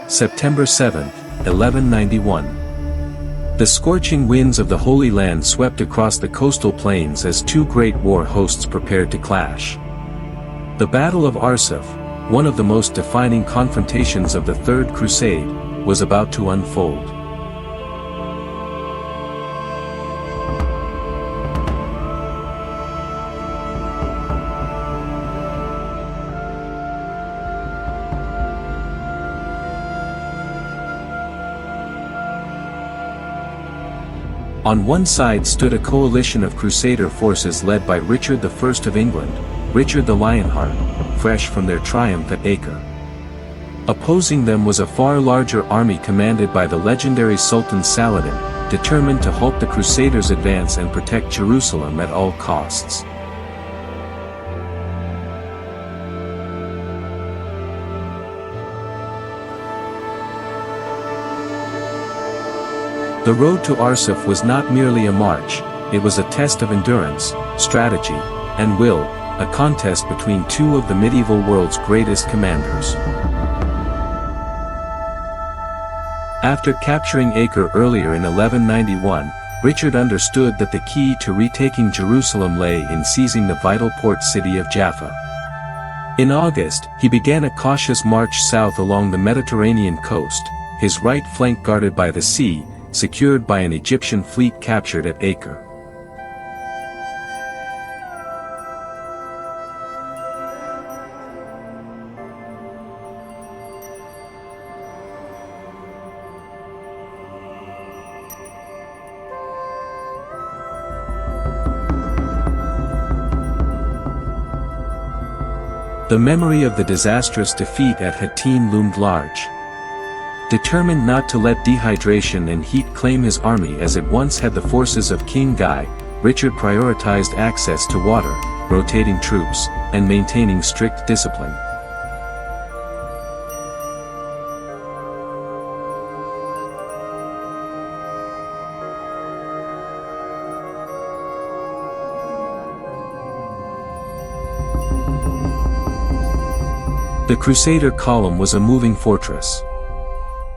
September 7, 1191. The scorching winds of the Holy Land swept across the coastal plains as two great war hosts prepared to clash. The Battle of Arsuf, one of the most defining confrontations of the Third Crusade, was about to unfold. On one side stood a coalition of Crusader forces led by Richard I of England, Richard the Lionheart, fresh from their triumph at Acre. Opposing them was a far larger army commanded by the legendary Sultan Saladin, determined to halt the Crusaders' advance and protect Jerusalem at all costs. The road to Arsuf was not merely a march, it was a test of endurance, strategy, and will, a contest between two of the medieval world's greatest commanders. After capturing Acre earlier in 1191, Richard understood that the key to retaking Jerusalem lay in seizing the vital port city of Jaffa. In August, he began a cautious march south along the Mediterranean coast, his right flank guarded by the sea, secured by an Egyptian fleet captured at Acre. The memory of the disastrous defeat at Hattin loomed large. Determined not to let dehydration and heat claim his army as it once had the forces of King Guy, Richard prioritized access to water, rotating troops, and maintaining strict discipline. The Crusader column was a moving fortress.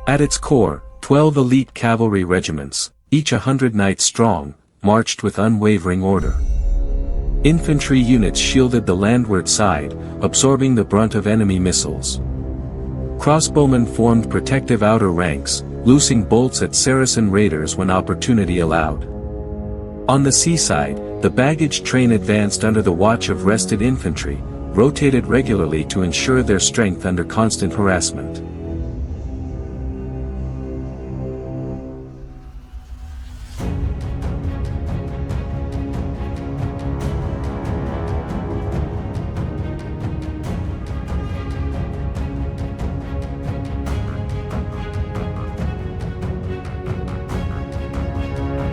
At its core, 12 elite cavalry regiments, each 100 knights strong, marched with unwavering order. Infantry units shielded the landward side, absorbing the brunt of enemy missiles. Crossbowmen formed protective outer ranks, loosing bolts at Saracen raiders when opportunity allowed. On the seaside, the baggage train advanced under the watch of rested infantry, rotated regularly to ensure their strength under constant harassment.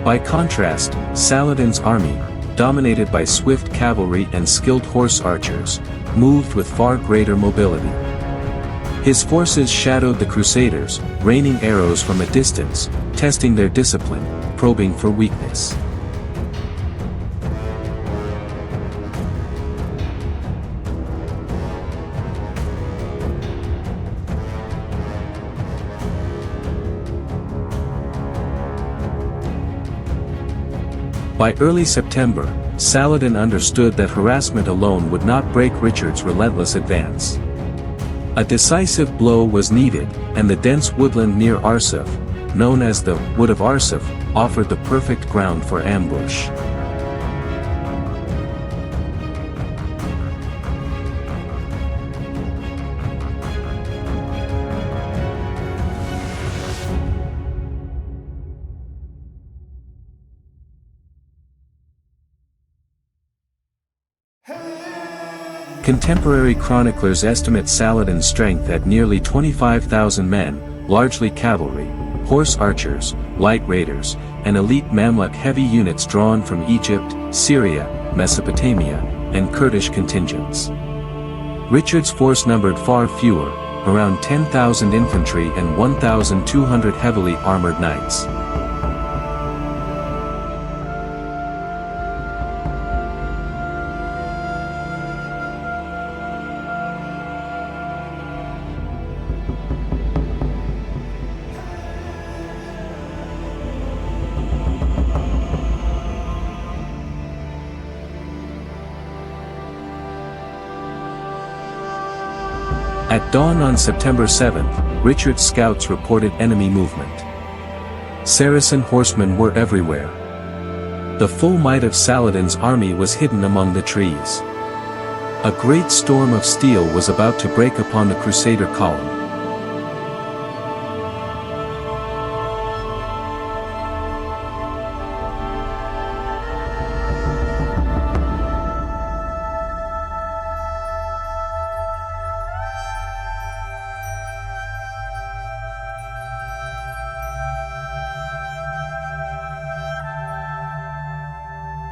By contrast, Saladin's army, dominated by swift cavalry and skilled horse archers, moved with far greater mobility. His forces shadowed the Crusaders, raining arrows from a distance, testing their discipline, probing for weakness. By early September, Saladin understood that harassment alone would not break Richard's relentless advance. A decisive blow was needed, and the dense woodland near Arsuf, known as the Wood of Arsuf, offered the perfect ground for ambush. Contemporary chroniclers estimate Saladin's strength at nearly 25,000 men, largely cavalry, horse archers, light raiders, and elite Mamluk heavy units drawn from Egypt, Syria, Mesopotamia, and Kurdish contingents. Richard's force numbered far fewer, around 10,000 infantry and 1,200 heavily armored knights. At dawn on September 7th, Richard's scouts reported enemy movement. Saracen horsemen were everywhere. The full might of Saladin's army was hidden among the trees. A great storm of steel was about to break upon the Crusader column.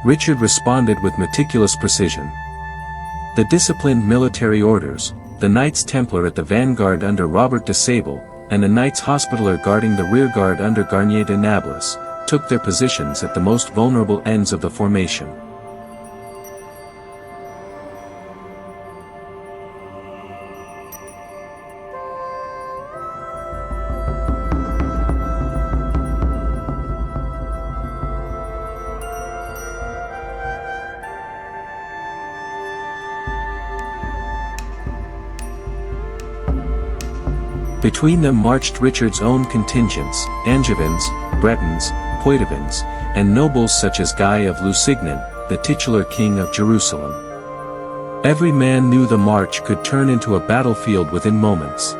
Richard responded with meticulous precision. The disciplined military orders, the Knights Templar at the vanguard under Robert de Sable, and the Knights Hospitaller guarding the rearguard under Garnier de Nablus, took their positions at the most vulnerable ends of the formation. Between them marched Richard's own contingents, Angevins, Bretons, Poitevins, and nobles such as Guy of Lusignan, the titular king of Jerusalem. Every man knew the march could turn into a battlefield within moments.